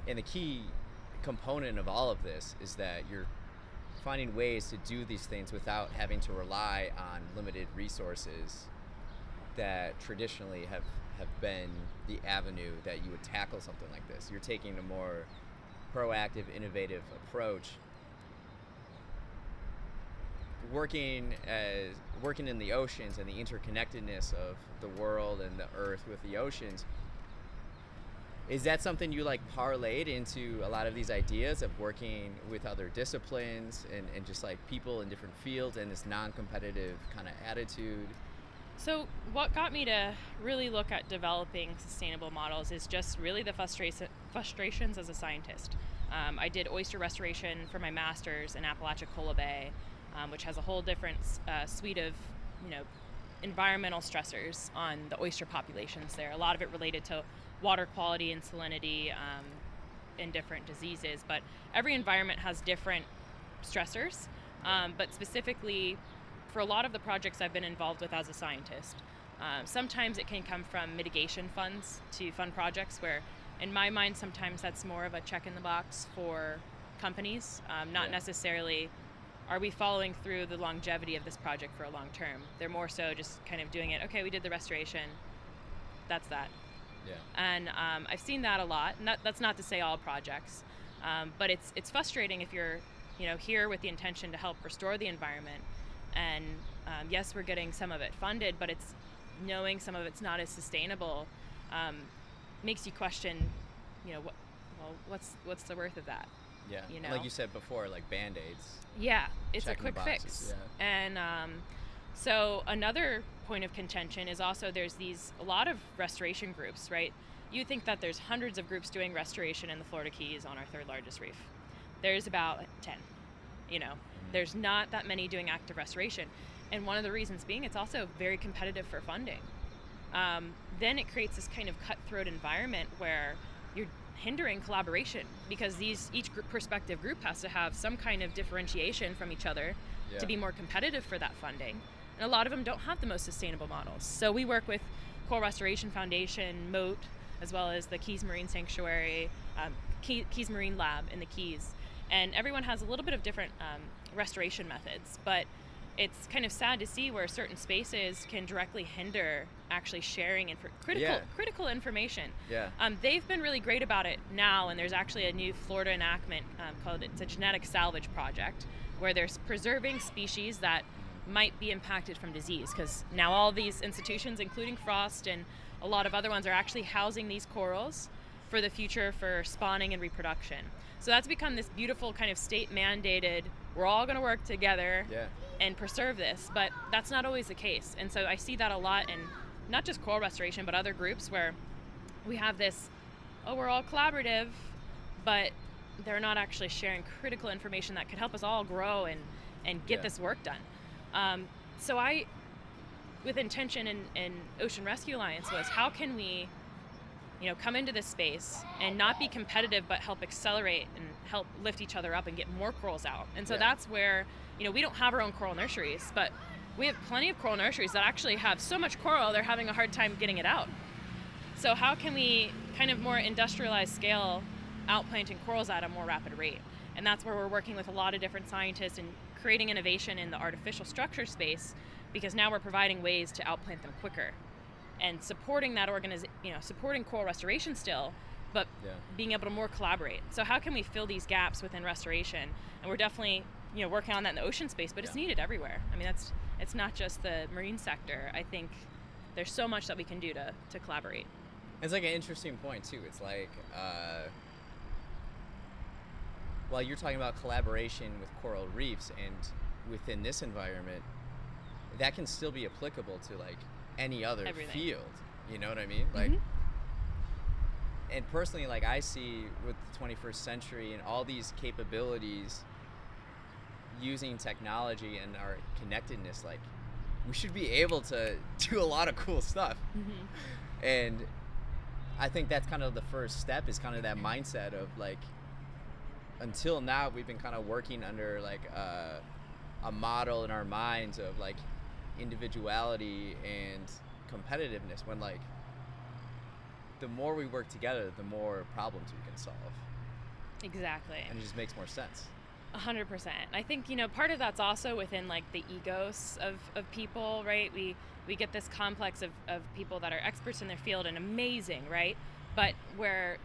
And the key component of all of this is that you're finding ways to do these things without having to rely on limited resources that traditionally have been the avenue that you would tackle something like this. You're taking a more proactive, innovative approach, working in the oceans and the interconnectedness of the world and the earth with the oceans. Is that something you like parlayed into a lot of these ideas of working with other disciplines and just like people in different fields and this non-competitive kind of attitude? So what got me to really look at developing sustainable models is just really the frustrations as a scientist. I did oyster restoration for my master's in Apalachicola Bay, which has a whole different suite of, environmental stressors on the oyster populations there. A lot of it related to water quality and salinity and different diseases, but every environment has different stressors. But specifically, for a lot of the projects I've been involved with as a scientist, sometimes it can come from mitigation funds to fund projects where, in my mind, sometimes that's more of a check in the box for companies, not necessarily are we following through the longevity of this project for a long term. They're more so just kind of doing it, okay, we did the restoration, that's that. Yeah. And I've seen that a lot. That's not to say all projects, but it's frustrating if you're here with the intention to help restore the environment. And yes, we're getting some of it funded, but it's knowing some of it's not as sustainable makes you question, what's the worth of that? Yeah. Like you said before, like Band-Aids. Yeah, it's Checking a quick fix. Yeah. And so another point of contention is also there's a lot of restoration groups, right? You think that there's hundreds of groups doing restoration in the Florida Keys on our third largest reef. There's about 10, There's not that many doing active restoration. And one of the reasons being it's also very competitive for funding. Then it creates this kind of cutthroat environment where you're hindering collaboration because each prospective group has to have some kind of differentiation from each other to be more competitive for that funding. And a lot of them don't have the most sustainable models. So we work with Coral Restoration Foundation, MOAT, as well as the Keys Marine Sanctuary, Keys Marine Lab in the Keys. And everyone has a little bit of different restoration methods, but it's kind of sad to see where certain spaces can directly hinder actually sharing critical information. Yeah. They've been really great about it now, and there's actually a new Florida enactment it's a genetic salvage project, where they're preserving species that might be impacted from disease, because now all these institutions, including Frost and a lot of other ones, are actually housing these corals for the future for spawning and reproduction. So that's become this beautiful kind of state mandated, we're all going to work together and preserve this, but that's not always the case. And so I see that a lot in not just coral restoration, but other groups where we have this, we're all collaborative, but they're not actually sharing critical information that could help us all grow and get this work done. So I, with intention in Ocean Rescue Alliance, was how can we come into this space and not be competitive, but help accelerate and help lift each other up and get more corals out. And so that's where, we don't have our own coral nurseries, but we have plenty of coral nurseries that actually have so much coral, they're having a hard time getting it out. So how can we kind of more industrialized scale outplanting corals at a more rapid rate? And that's where we're working with a lot of different scientists and creating innovation in the artificial structure space, because now we're providing ways to outplant them quicker. And supporting that supporting coral restoration still, but being able to more collaborate. So how can we fill these gaps within restoration? And we're definitely, working on that in the ocean space, but it's needed everywhere. I mean, it's not just the marine sector. I think there's so much that we can do to collaborate. It's like an interesting point too. It's like, while you're talking about collaboration with coral reefs and within this environment, that can still be applicable to like any other field, you know what I mean? Like, and personally, like I see with the 21st century and all these capabilities using technology and our connectedness, like we should be able to do a lot of cool stuff. And I think that's kind of the first step, is kind of that mindset of like, until now we've been kind of working under like a model in our minds of like individuality and competitiveness, when like the more we work together, the more problems we can solve. Exactly. And it just makes more sense. 100%. I think, part of that's also within like the egos of people, right? We get this complex of people that are experts in their field and amazing, right? But where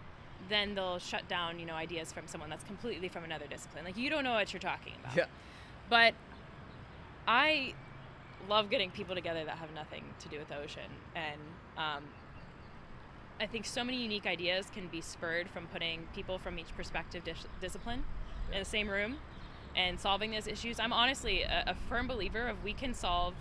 then they'll shut down, ideas from someone that's completely from another discipline. Like, you don't know what you're talking about. Yeah. But I love getting people together that have nothing to do with the ocean. And I think so many unique ideas can be spurred from putting people from each perspective discipline in the same room and solving those issues. I'm honestly a firm believer of we can solve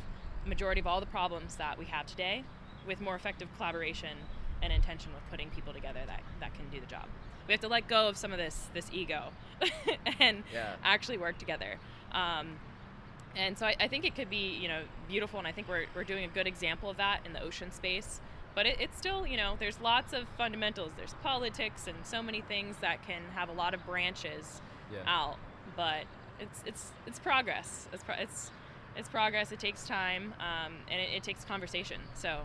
the majority of all the problems that we have today with more effective collaboration and intention with putting people together that can do the job. We have to let go of some of this ego and actually work together. And so I think it could be, beautiful, and I think we're doing a good example of that in the ocean space. But it's still, there's lots of fundamentals. There's politics and so many things that can have a lot of branches out. But it's progress. It's progress. It takes time, and it takes conversation. So